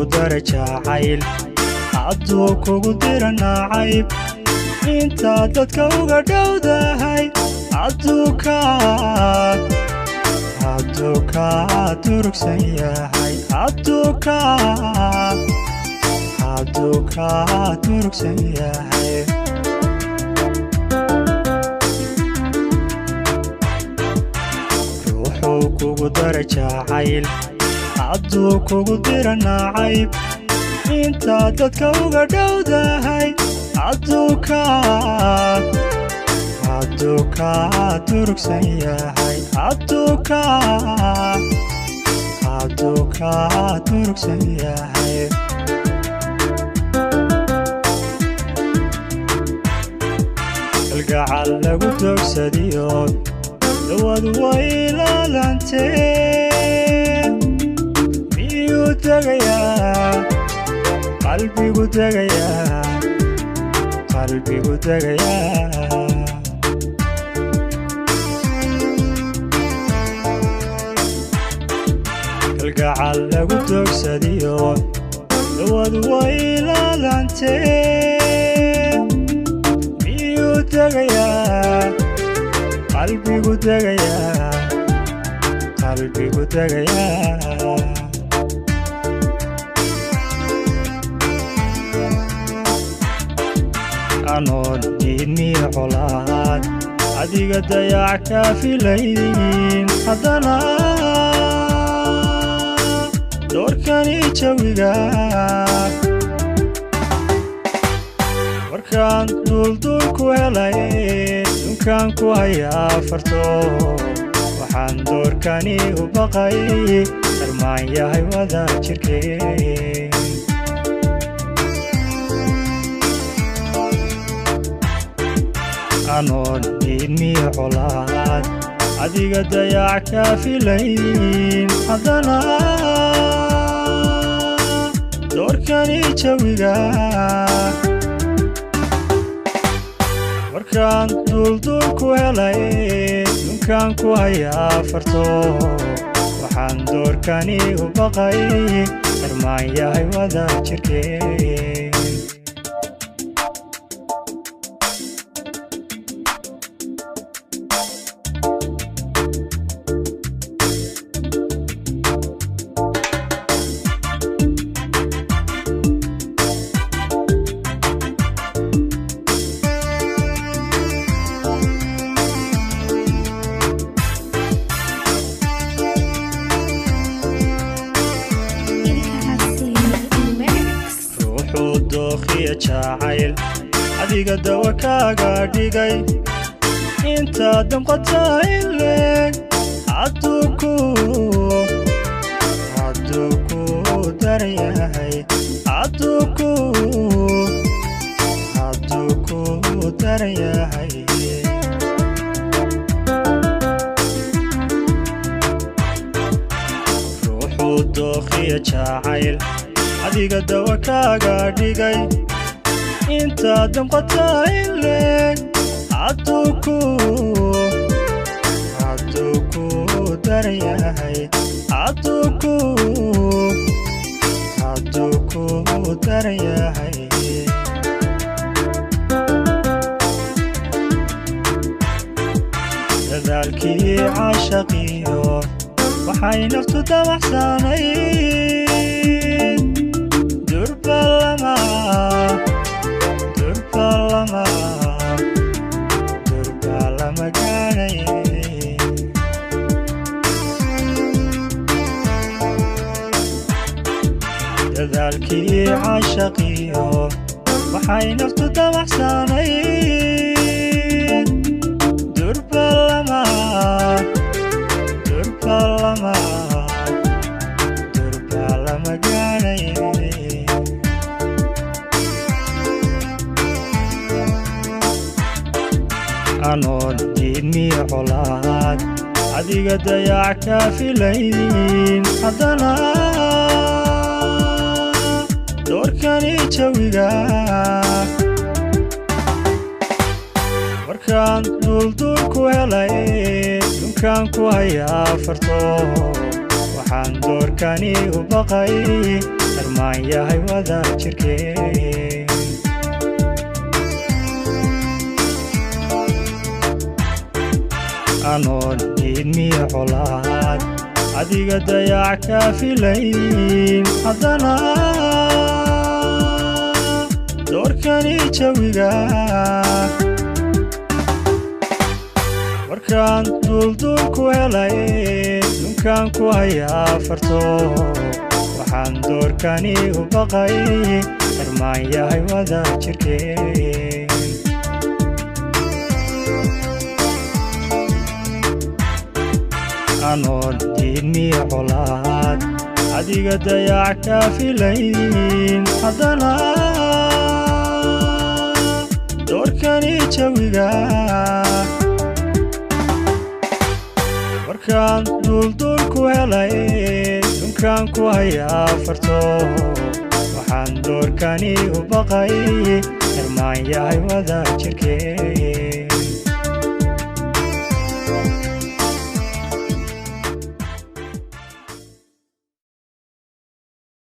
kugu daraja cayl hadduu kugu dirana cayb inta dadka uga dhowdahay hadduu ka durugsan yahay hadduu ka durugsan yahay ruuxuu kugu daraja cayl hadduu kugu dirana cayb inta dadka uga dhowdahay hadduu ka durugsan yahay hadduu ka durugsan yahay kalgacal lagu doogsadiyo dawadu way ilaalantee miyuu degayaa qalbigu degayaa kalgacal lagu doogsadiyo dawadu way ilaalantee miyuu degayaa qalbigu degayaa anoon diidmiya colaad adiga dayac ka filayn haddana doorkani jawiga markaan duldul ku helay dunkaan ku hayaa farto waxaan doorkani u baqay darmaan yahay wada jirkeen anoon diidmiya colaad adiga dayac ka filayn haddana doorkani jawiga markaan duldul ku helay dunkaan ku hayaa farto waxaan doorkani u baqay darmaan yahay wada jirkeen dookhiya jacayl adiga dawa kaaga dhigay inta damqata ileeg hadduu ku daran yahay hadduu ku daran yahay ruuxuu dookhiya jacayl adiga dawa kaaga dhigay inta damqata ileeg hadduu ku daran yahay hadduu ku daran yahay dadaalkii caashaqiyo waxay naftu damaxsanay durbalama gaadhay dadaalkii caashaqiyo waxay naftu damaxsanay durbalama gaadhay anoon diidmiya colaad adiga dayac ka filayn haddana doorkani jawiga markaan duldul ku helay dunkaan ku hayaa farto waxaan doorkani u baqay darmaan irmaan yahay wada jirkeen anoon diidmiya colaad adiga dayac ka filayn haddana doorkani jawiga warkaan duldul ku helay dunkaan ku hayaa farto waxaan doorkani u baqay irmaan yahay wada jirkeen anoon diidmiya colaad adiga dayac ka filayn haddana doorkani jawiga warkaan duldul ku helay dunkaan ku hayaa farto waxaan doorkani u baqay irmaan yahay wada jirkeen